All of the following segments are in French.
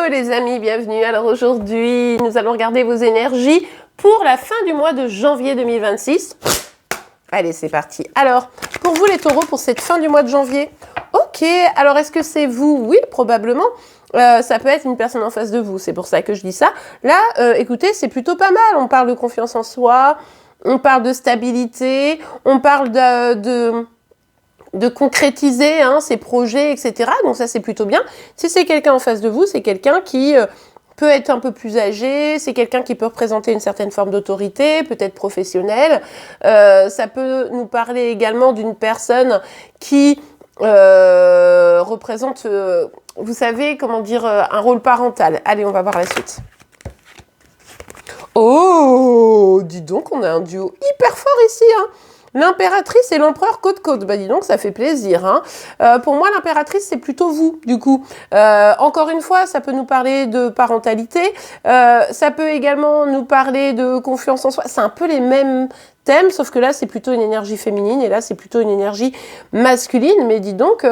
les amis, bienvenue. Alors aujourd'hui, nous allons regarder vos énergies pour la fin du mois de janvier 2026. Allez, c'est parti. Alors, pour vous les taureaux, pour cette fin du mois de janvier, ok, alors est-ce que c'est vous? Oui, probablement. Ça peut être une personne en face de vous, c'est pour ça que je dis ça. Là, écoutez, c'est plutôt pas mal. On parle de confiance en soi, on parle de stabilité, on parle de concrétiser ses projets, etc. Donc ça, c'est plutôt bien. Si c'est quelqu'un en face de vous, c'est quelqu'un qui peut être un peu plus âgé, c'est quelqu'un qui peut représenter une certaine forme d'autorité, peut-être professionnelle. Ça peut nous parler également d'une personne qui représente, vous savez, comment dire, un rôle parental. Allez, on va voir la suite. Oh, dis donc, on a un duo hyper fort ici, hein. L'impératrice et l'empereur côte-côte. Bah dis donc, ça fait plaisir, hein. Pour moi, l'impératrice, c'est plutôt vous, du coup. Encore une fois, ça peut nous parler de parentalité. Ça peut également nous parler de confiance en soi. C'est un peu les mêmes thèmes, sauf que là, c'est plutôt une énergie féminine et là, c'est plutôt une énergie masculine. Mais dis donc,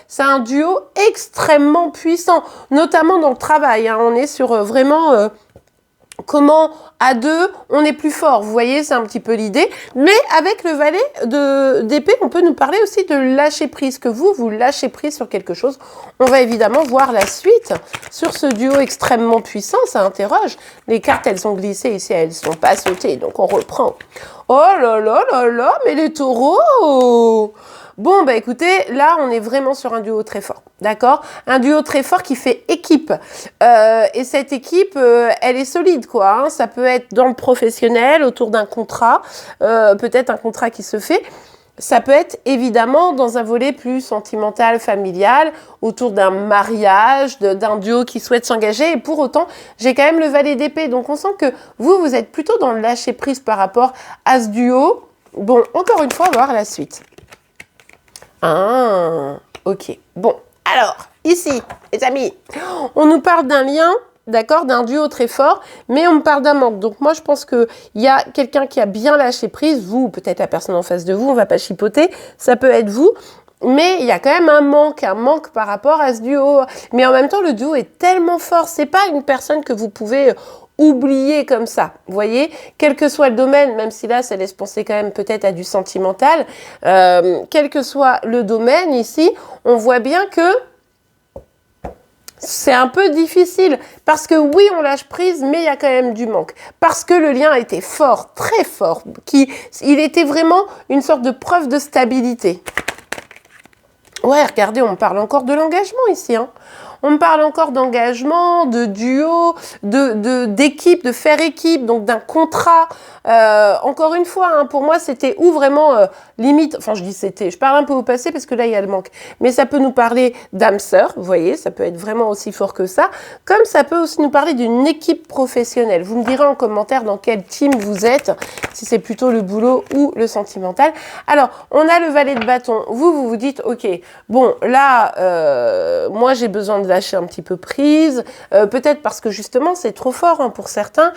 c'est un duo extrêmement puissant, notamment dans le travail, hein. On est sur vraiment... comment, à deux, on est plus fort. Vous voyez, c'est un petit peu l'idée. Mais avec le valet d'épée, on peut nous parler aussi de lâcher prise, que vous lâchez prise sur quelque chose. On va évidemment voir la suite sur ce duo extrêmement puissant. Ça interroge. Les cartes, elles sont glissées ici, elles ne sont pas sautées. Donc, on reprend. Oh là là là là, mais les taureaux! Bon, bah écoutez, là, on est vraiment sur un duo très fort, d'accord? Un duo très fort qui fait équipe. Et cette équipe, elle est solide, quoi, hein. Ça peut être dans le professionnel, autour d'un contrat, peut-être un contrat qui se fait. Ça peut être évidemment dans un volet plus sentimental, familial, autour d'un mariage, d'un duo qui souhaite s'engager. Et pour autant, j'ai quand même le valet d'épée. Donc, on sent que vous êtes plutôt dans le lâcher-prise par rapport à ce duo. Bon, encore une fois, on va voir la suite. Ah, ok. Bon, alors, ici, les amis, on nous parle d'un lien, d'accord, d'un duo très fort, mais on me parle d'un manque. Donc moi, je pense qu'il y a quelqu'un qui a bien lâché prise, vous, ou peut-être la personne en face de vous, on va pas chipoter, ça peut être vous, mais il y a quand même un manque par rapport à ce duo. Mais en même temps, le duo est tellement fort, c'est pas une personne que vous pouvez... oublier comme ça, vous voyez, quel que soit le domaine, même si là, ça laisse penser quand même peut-être à du sentimental, quel que soit le domaine ici, on voit bien que c'est un peu difficile, parce que oui, on lâche prise, mais il y a quand même du manque, parce que le lien était fort, très fort, il était vraiment une sorte de preuve de stabilité. Ouais, regardez, on me parle encore de l'engagement ici, hein. On me parle encore d'engagement, de duo, d'équipe, de faire équipe, donc d'un contrat. Encore une fois, hein, pour moi, c'était où vraiment limite, enfin je dis c'était, je parle un peu au passé parce que là, il y a le manque. Mais ça peut nous parler d'âme sœur, vous voyez, ça peut être vraiment aussi fort que ça. Comme ça peut aussi nous parler d'une équipe professionnelle. Vous me direz en commentaire dans quel team vous êtes, si c'est plutôt le boulot ou le sentimental. Alors, on a le valet de bâton. Vous vous dites, ok, bon, là, moi, j'ai besoin de lâcher un petit peu prise, peut-être parce que justement c'est trop fort, hein, pour certains,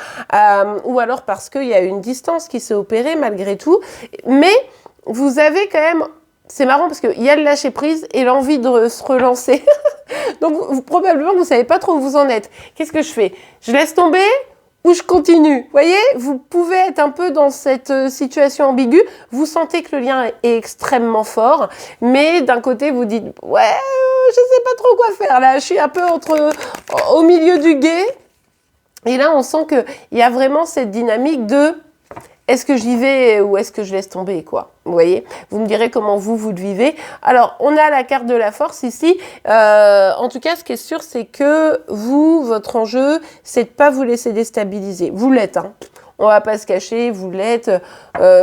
ou alors parce qu'il y a une distance qui s'est opérée malgré tout, mais vous avez quand même, c'est marrant parce qu'il y a le lâcher prise et l'envie de se relancer, donc probablement vous ne savez pas trop où vous en êtes. Qu'est-ce que je fais? Je laisse tomber ou je continue? Vous voyez, vous pouvez être un peu dans cette situation ambiguë. Vous sentez que le lien est extrêmement fort, mais d'un côté, vous dites « Ouais, je sais pas trop quoi faire là. Je suis un peu au milieu du gué. » Et là, on sent qu'il y a vraiment cette dynamique de « Est-ce que j'y vais ou est-ce que je laisse tomber ?» quoi. Vous voyez, vous me direz comment vous le vivez. Alors, on a la carte de la force ici. En tout cas, ce qui est sûr, c'est que vous, votre enjeu, c'est de ne pas vous laisser déstabiliser. Vous l'êtes, hein. On ne va pas se cacher, vous l'êtes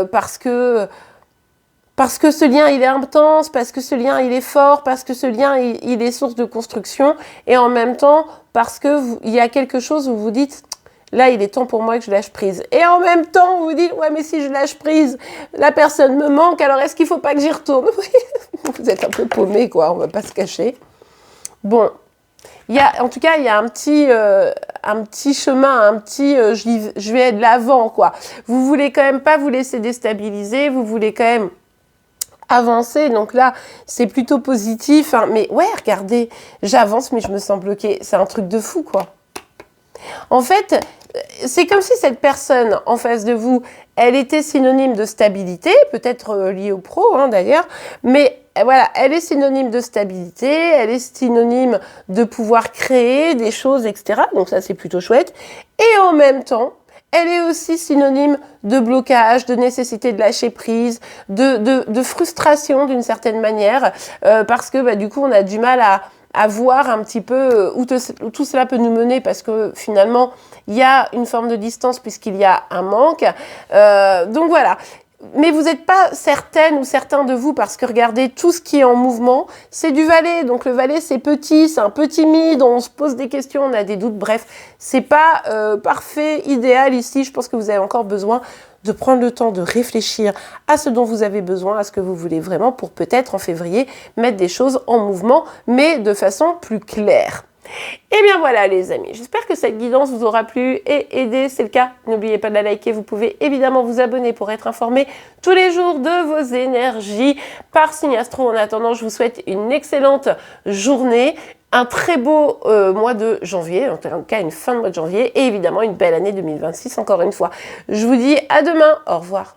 parce que ce lien, il est intense, parce que ce lien, il est fort, parce que ce lien, il est source de construction. Et en même temps, parce qu'il y a quelque chose où vous dites... Là, il est temps pour moi que je lâche prise. Et en même temps, vous dites, ouais, mais si je lâche prise, la personne me manque, alors est-ce qu'il ne faut pas que j'y retourne? Vous êtes un peu paumé, quoi, on ne va pas se cacher. Bon, en tout cas, il y a un petit chemin, je vais de l'avant, quoi. Vous voulez quand même pas vous laisser déstabiliser, vous voulez quand même avancer. Donc là, c'est plutôt positif. Hein. Mais ouais, regardez, j'avance, mais je me sens bloquée. C'est un truc de fou, quoi. En fait, c'est comme si cette personne en face de vous, elle était synonyme de stabilité, peut-être liée au pro hein, d'ailleurs, mais voilà, elle est synonyme de stabilité, elle est synonyme de pouvoir créer des choses, etc. Donc ça, c'est plutôt chouette. Et en même temps, elle est aussi synonyme de blocage, de nécessité de lâcher prise, de frustration d'une certaine manière, parce que bah, du coup, on a du mal à voir un petit peu où tout cela peut nous mener, parce que finalement, il y a une forme de distance puisqu'il y a un manque. Donc voilà. Mais vous n'êtes pas certaine ou certain de vous parce que regardez, tout ce qui est en mouvement, c'est du valet. Donc le valet, c'est petit, c'est un peu timide, on se pose des questions, on a des doutes. Bref, c'est pas parfait, idéal ici. Je pense que vous avez encore besoin de prendre le temps de réfléchir à ce dont vous avez besoin, à ce que vous voulez vraiment pour peut-être en février mettre des choses en mouvement, mais de façon plus claire. Et bien voilà les amis, j'espère que cette guidance vous aura plu et aidé. C'est le cas, n'oubliez pas de la liker. Vous pouvez évidemment vous abonner pour être informé tous les jours de vos énergies par signe astro. En attendant, je vous souhaite une excellente journée, un très beau mois de janvier, en tout cas une fin de mois de janvier et évidemment une belle année 2026 encore une fois. Je vous dis à demain, au revoir.